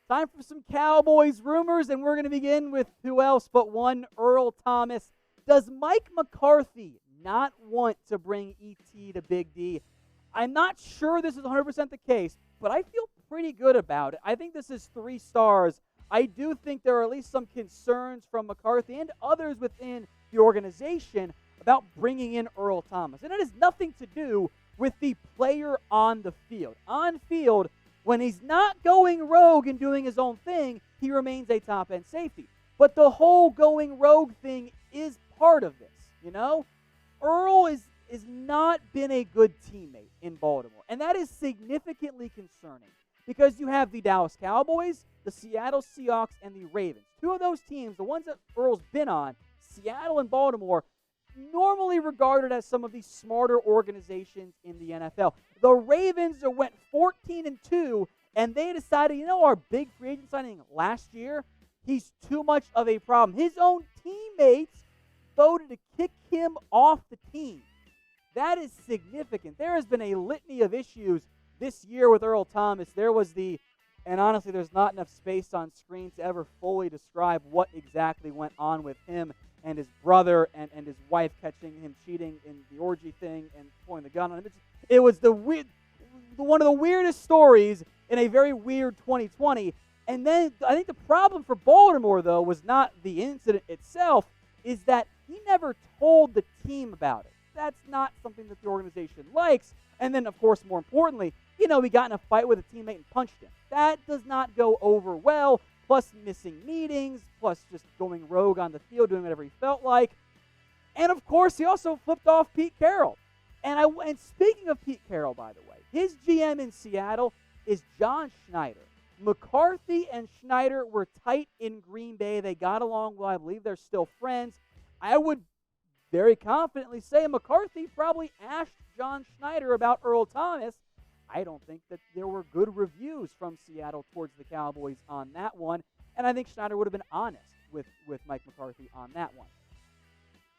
Time for some Cowboys rumors, and we're going to begin with who else but one Earl Thomas. Does Mike McCarthy not want to bring E.T. to Big D? I'm not sure this is 100% the case, but I feel pretty good about it. I think this is 3 stars. I do think there are at least some concerns from McCarthy and others within the organization about bringing in Earl Thomas. And it has nothing to do with the player on the field. On field, when he's not going rogue and doing his own thing, he remains a top-end safety. But the whole going rogue thing is part of this, you know? Earl is not been a good teammate in Baltimore, and that is significantly concerning because you have the Dallas Cowboys, the Seattle Seahawks, and the Ravens. 2 of those teams, the ones that Earl's been on, Seattle and Baltimore, normally regarded as some of the smarter organizations in the NFL. The Ravens went 14-2, and they decided, our big free agent signing last year, he's too much of a problem. His own teammates voted to kick him off the team. That is significant. There has been a litany of issues this year with Earl Thomas. And honestly, there's not enough space on screen to ever fully describe what exactly went on with him and his brother and his wife catching him cheating in the orgy thing and pointing the gun on him. It was one of the weirdest stories in a very weird 2020. And then I think the problem for Baltimore, though, was not the incident itself, is that he never told the team about it. That's not something that the organization likes. And then, of course, more importantly, he got in a fight with a teammate and punched him. That does not go over well, plus missing meetings, plus just going rogue on the field, doing whatever he felt like. And, of course, he also flipped off Pete Carroll. And speaking of Pete Carroll, by the way, his GM in Seattle is John Schneider. McCarthy and Schneider were tight in Green Bay. They got along well. I believe they're still friends. I would very confidently say McCarthy probably asked John Schneider about Earl Thomas. I don't think that there were good reviews from Seattle towards the Cowboys on that one, and I think Schneider would have been honest with Mike McCarthy on that one.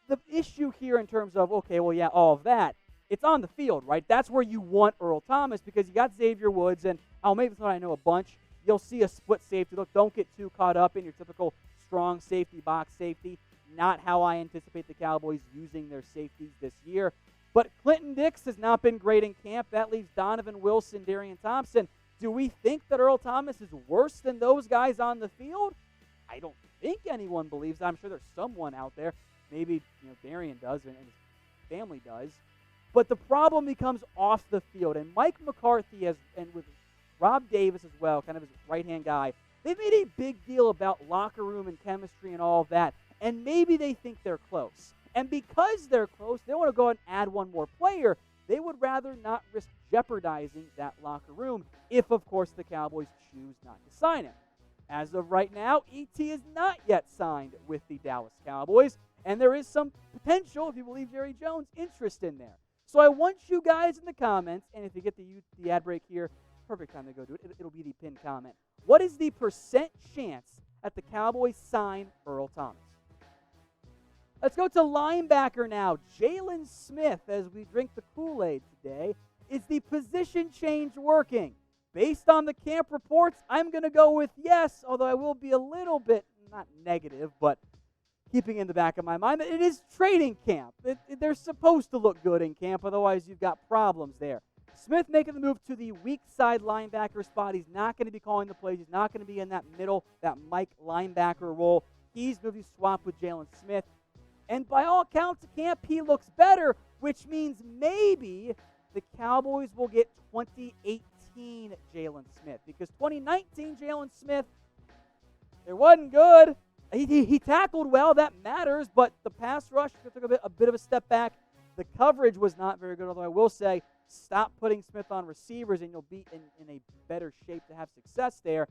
The issue here in terms of, all of that, it's on the field, right? That's where you want Earl Thomas because you got Xavier Woods, and I'll make this one I know a bunch. You'll see a split safety. Look, don't get too caught up in your typical strong safety, box safety. Not how I anticipate the Cowboys using their safeties this year. But Clinton Dix has not been great in camp. That leaves Donovan Wilson, Darian Thompson. Do we think that Earl Thomas is worse than those guys on the field? I don't think anyone believes that. I'm sure there's someone out there. Maybe Darian does and his family does. But the problem becomes off the field. And Mike McCarthy has, and with Rob Davis as well, kind of his right-hand guy, they've made a big deal about locker room and chemistry and all of that. And maybe they think they're close. And because they're close, they want to go and add one more player. They would rather not risk jeopardizing that locker room if, of course, the Cowboys choose not to sign him. As of right now, E.T. is not yet signed with the Dallas Cowboys, and there is some potential, if you believe Jerry Jones, interest in there. So I want you guys in the comments, and if you get the ad break here, perfect time to go do it. It'll be the pinned comment. What is the percent chance that the Cowboys sign Earl Thomas? Let's go to linebacker now. Jaylon Smith, as we drink the Kool-Aid today. Is the position change working? Based on the camp reports, I'm going to go with yes, although I will be a little bit, not negative, but keeping in the back of my mind that it is training camp. They're supposed to look good in camp, otherwise you've got problems there. Smith making the move to the weak side linebacker spot. He's not going to be calling the plays. He's not going to be in that middle, that Mike linebacker role. He's going to be swapped with Jaylon Smith. And by all accounts of camp, he looks better, which means maybe the Cowboys will get 2018 Jaylon Smith. Because 2019 Jaylon Smith, it wasn't good. He tackled well, that matters, but the pass rush took a bit of a step back. The coverage was not very good, although I will say, stop putting Smith on receivers and you'll be in a better shape to have success there.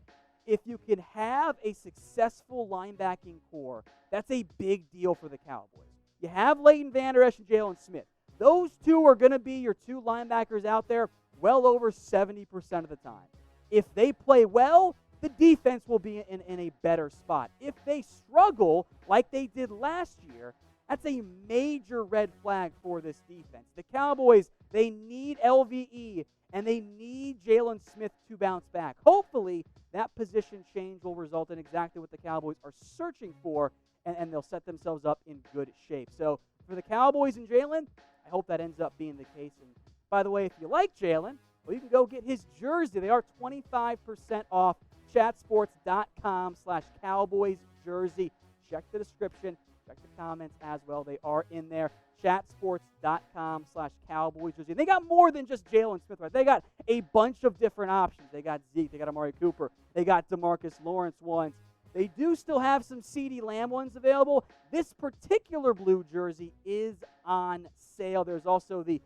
If you can have a successful linebacking core, that's a big deal for the Cowboys. You have Leighton Vander Esch and Jaylon Smith. Those two are going to be your 2 linebackers out there well over 70% of the time. If they play well, the defense will be in a better spot. If they struggle like they did last year, That's a major red flag for this defense. The Cowboys, they need LVE, and they need Jaylon Smith to bounce back. Hopefully, that position change will result in exactly what the Cowboys are searching for, and they'll set themselves up in good shape. So for the Cowboys and Jaylon, I hope that ends up being the case. And by the way, if you like Jaylon, well, you can go get his jersey. They are 25% off. Chatsports.com/Cowboys jersey. Check the description. Check the comments as well. They are in there. Chatsports.com/Cowboys jersey. They got more than just Jaylon Smith, right? They got a bunch of different options. They got Zeke. They got Amari Cooper. They got DeMarcus Lawrence ones. They do still have some CeeDee Lamb ones available. This particular blue jersey is on sale. There's also the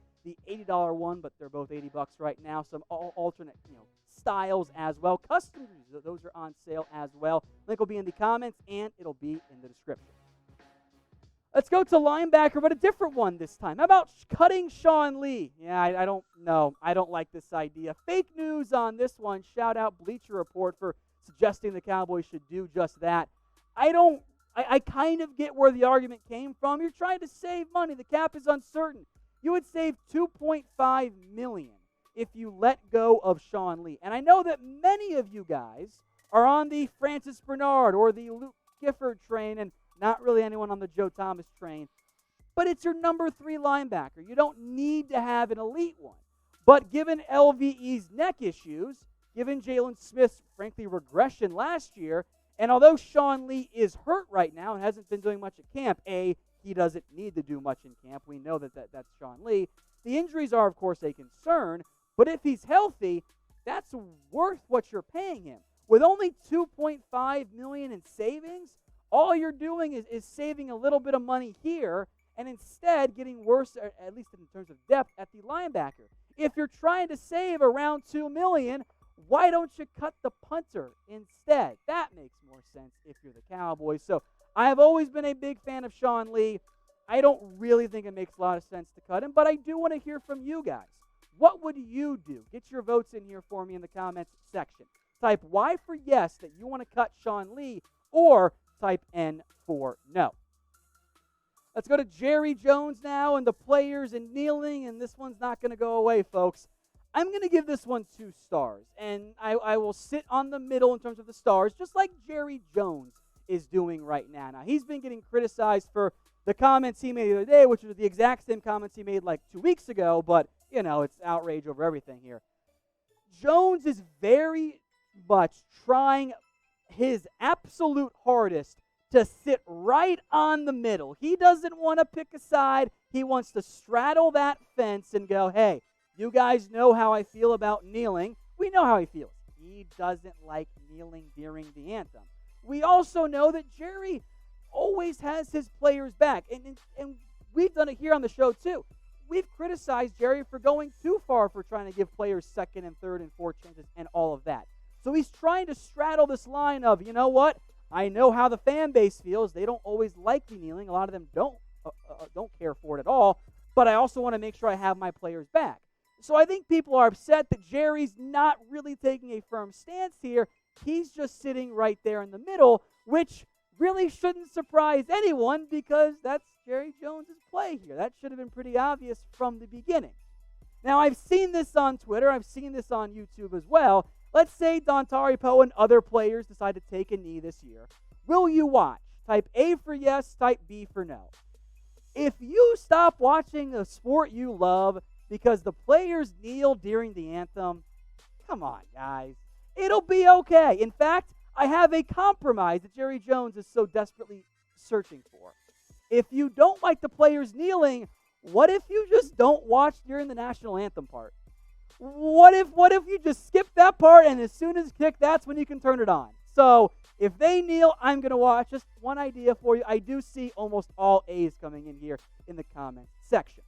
$80 one, but they're both $80 right now. Some alternate, styles as well. Custom jerseys, those are on sale as well. Link will be in the comments, and it'll be in the description. Let's go to linebacker, but a different one this time. How about cutting Sean Lee? Yeah, I don't know. I don't like this idea. Fake news on this one. Shout out Bleacher Report for suggesting the Cowboys should do just that. I kind of get where the argument came from. You're trying to save money. The cap is uncertain. You would save $2.5 million if you let go of Sean Lee. And I know that many of you guys are on the Francis Bernard or the Luke Gifford train and not really anyone on the Joe Thomas train. But it's your number 3 linebacker. You don't need to have an elite one. But given LVE's neck issues, given Jaylon Smith's, frankly, regression last year, and although Sean Lee is hurt right now and hasn't been doing much at camp, he doesn't need to do much in camp. We know that's Sean Lee. The injuries are, of course, a concern, but if he's healthy, that's worth what you're paying him. With only $2.5 million in savings, all you're doing is saving a little bit of money here and instead getting worse, at least in terms of depth, at the linebacker. If you're trying to save around $2 million, why don't you cut the punter instead? That makes more sense if you're the Cowboys. So I have always been a big fan of Sean Lee. I don't really think it makes a lot of sense to cut him, but I do want to hear from you guys. What would you do? Get your votes in here for me in the comments section. Type Y for yes that you want to cut Sean Lee, or type N for no. Let's go to Jerry Jones now and the players and kneeling, and this one's not going to go away, folks. I'm going to give this one 2 stars, and I will sit on the middle in terms of the stars, just like Jerry Jones is doing right now. Now, he's been getting criticized for the comments he made the other day, which are the exact same comments he made like 2 weeks ago, but, it's outrage over everything here. Jones is very much trying his absolute hardest to sit right on the middle. He doesn't want to pick a side. He wants to straddle that fence and go, hey, you guys know how I feel about kneeling. We know how he feels. He doesn't like kneeling during the anthem. We also know that Jerry always has his players back. And we've done it here on the show, too. We've criticized Jerry for going too far for trying to give players 2nd and 3rd and 4th chances and all of that. So he's trying to straddle this line of, you know what? I know how the fan base feels. They don't always like the kneeling. A lot of them don't care for it at all. But I also want to make sure I have my players back. So I think people are upset that Jerry's not really taking a firm stance here. He's just sitting right there in the middle, which really shouldn't surprise anyone because that's Jerry Jones' play here. That should have been pretty obvious from the beginning. Now, I've seen this on Twitter. I've seen this on YouTube as well. Let's say Dontari Poe and other players decide to take a knee this year. Will you watch? Type A for yes, type B for no. If you stop watching the sport you love because the players kneel during the anthem, come on, guys. It'll be okay. In fact, I have a compromise that Jerry Jones is so desperately searching for. If you don't like the players kneeling, what if you just don't watch during the national anthem part? What if you just skip that part and as soon as kick, that's when you can turn it on? So if they kneel, I'm going to watch. Just one idea for you. I do see almost all A's coming in here in the comments section.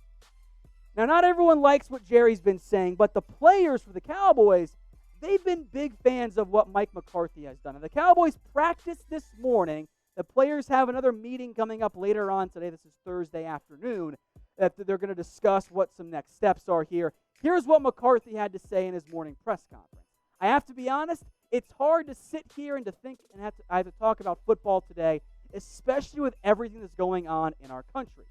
Now, not everyone likes what Jerry's been saying, but the players for the Cowboys, they've been big fans of what Mike McCarthy has done. And the Cowboys practiced this morning. The players have another meeting coming up later on today. This is Thursday afternoon, that they're going to discuss what some next steps are here. Here's what McCarthy had to say in his morning press conference. I have to be honest, it's hard to sit here and to think and I have to talk about football today especially with everything that's going on in our country.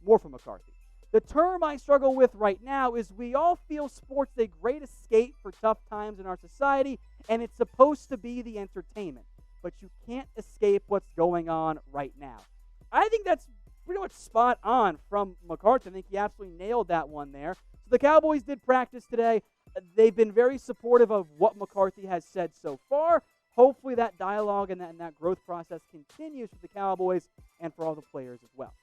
More from McCarthy. The term I struggle with right now is we all feel sports is a great escape for tough times in our society, and it's supposed to be the entertainment. But you can't escape what's going on right now. I think that's pretty much spot on from McCarthy. I think he absolutely nailed that one there. So the Cowboys did practice today. They've been very supportive of what McCarthy has said so far. Hopefully that dialogue and that growth process continues for the Cowboys and for all the players as well.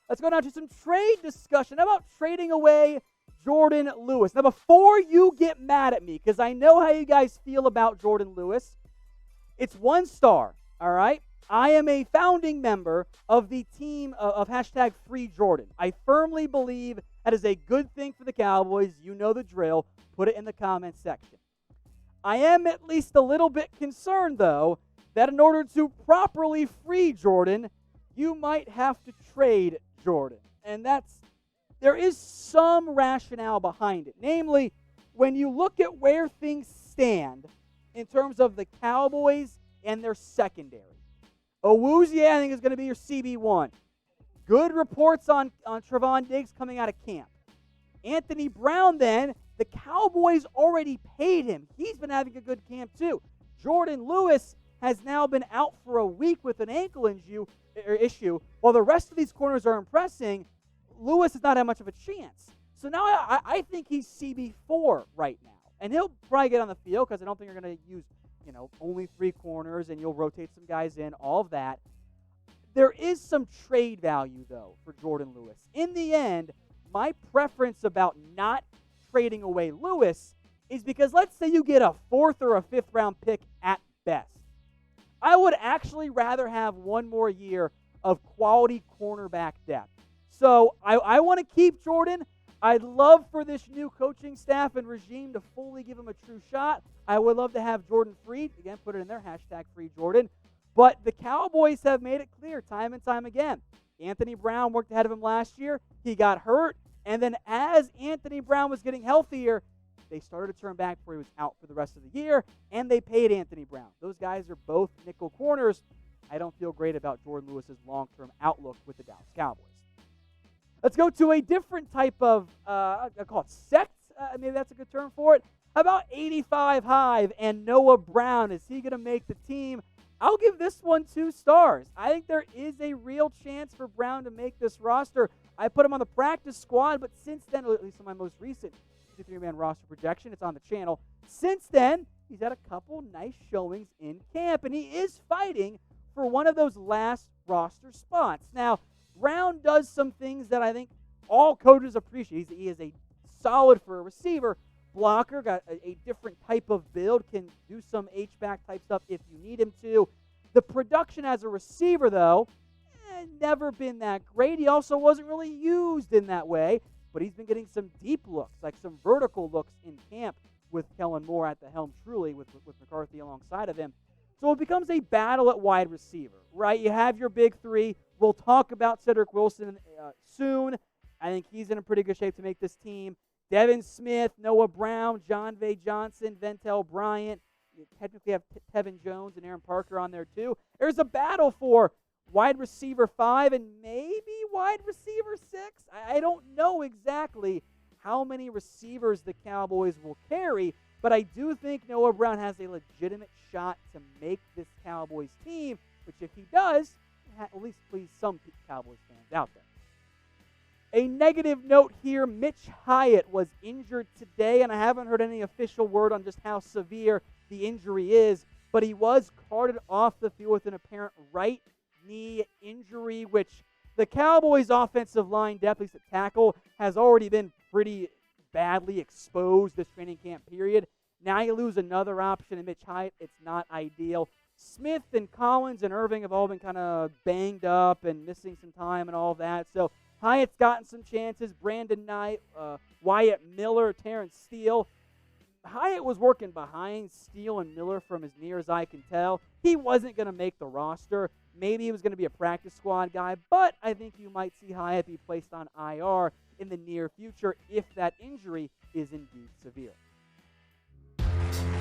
Let's go now to some trade discussion. How about trading away Jourdan Lewis? Now, before you get mad at me, because I know how you guys feel about Jourdan Lewis, it's 1 star, all right? I am a founding member of the team of hashtag Free Jourdan. I firmly believe that is a good thing for the Cowboys. You know the drill. Put it in the comments section. I am at least a little bit concerned, though, that in order to properly free Jourdan, you might have to trade Jourdan. And there is some rationale behind it. Namely, when you look at where things stand in terms of the Cowboys and their secondary. Owuzie, I think, is going to be your CB1. Good reports on Trevon Diggs coming out of camp. Anthony Brown, then, the Cowboys already paid him. He's been having a good camp, too. Jourdan Lewis has now been out for a week with an ankle issue. While the rest of these corners are impressing, Lewis does not have much of a chance. So now I think he's CB4 right now. And he'll probably get on the field because I don't think you're going to use, only 3 corners and you'll rotate some guys in, all of that. There is some trade value, though, for Jourdan Lewis. In the end, my preference about not trading away Lewis is because let's say you get a 4th or a 5th round pick at best. I would actually rather have 1 more year of quality cornerback depth. So I want to keep Jourdan. I'd love for this new coaching staff and regime to fully give him a true shot. I would love to have Jourdan freed. Again, put it in their hashtag Free Jourdan. But the Cowboys have made it clear time and time again. Anthony Brown worked ahead of him last year. He got hurt. And then as Anthony Brown was getting healthier, they started to turn back before he was out for the rest of the year, and they paid Anthony Brown. Those guys are both nickel corners. I don't feel great about Jourdan Lewis's long-term outlook with the Dallas Cowboys. Let's go to a different type of, I call it sect. Maybe that's a good term for it. How about 85 Hive and Noah Brown? Is he going to make the team? I'll give this one 2 stars. I think there is a real chance for Brown to make this roster. I put him on the practice squad, but since then, at least in my most recent 53-man roster projection, it's on the channel. Since then, he's had a couple nice showings in camp, and he is fighting for one of those last roster spots. Now, Brown does some things that I think all coaches appreciate. He is a solid for a receiver. Blocker, got a different type of build, can do some H-back type stuff if you need him to. The production as a receiver, though, never been that great. He also wasn't really used in that way, but he's been getting some deep looks, like some vertical looks in camp with Kellen Moore at the helm, truly, with McCarthy alongside of him. So it becomes a battle at wide receiver, right? You have your big 3. We'll talk about Cedric Wilson soon. I think he's in a pretty good shape to make this team. Devin Smith, Noah Brown, John Vay Johnson, Ventel Bryant. You technically have Tevin Jones and Aaron Parker on there too. There's a battle for wide receiver 5 and maybe wide receiver 6. I don't know exactly how many receivers the Cowboys will carry, but I do think Noah Brown has a legitimate shot to make this Cowboys team, which if he does, at least please some Cowboys fans out there. A negative note here, Mitch Hyatt was injured today, and I haven't heard any official word on just how severe the injury is, but he was carted off the field with an apparent right knee injury, which the Cowboys' offensive line, depth, at least at tackle, has already been pretty badly exposed this training camp period. Now you lose another option in Mitch Hyatt. It's not ideal. Smith and Collins and Irving have all been kind of banged up and missing some time and all of that, so Hyatt's gotten some chances. Brandon Knight, Wyatt Miller, Terrence Steele. Hyatt was working behind Steele and Miller from as near as I can tell. He wasn't going to make the roster. Maybe he was going to be a practice squad guy, but I think you might see Hyatt be placed on IR in the near future if that injury is indeed severe.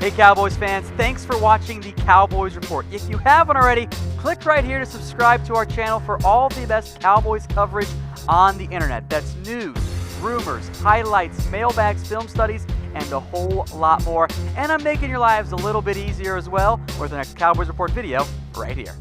Hey Cowboys fans, thanks for watching the Cowboys Report. If you haven't already, click right here to subscribe to our channel for all the best Cowboys coverage on the internet. That's news, rumors, highlights, mailbags, film studies, and a whole lot more. And I'm making your lives a little bit easier as well with the next Cowboys Report video right here.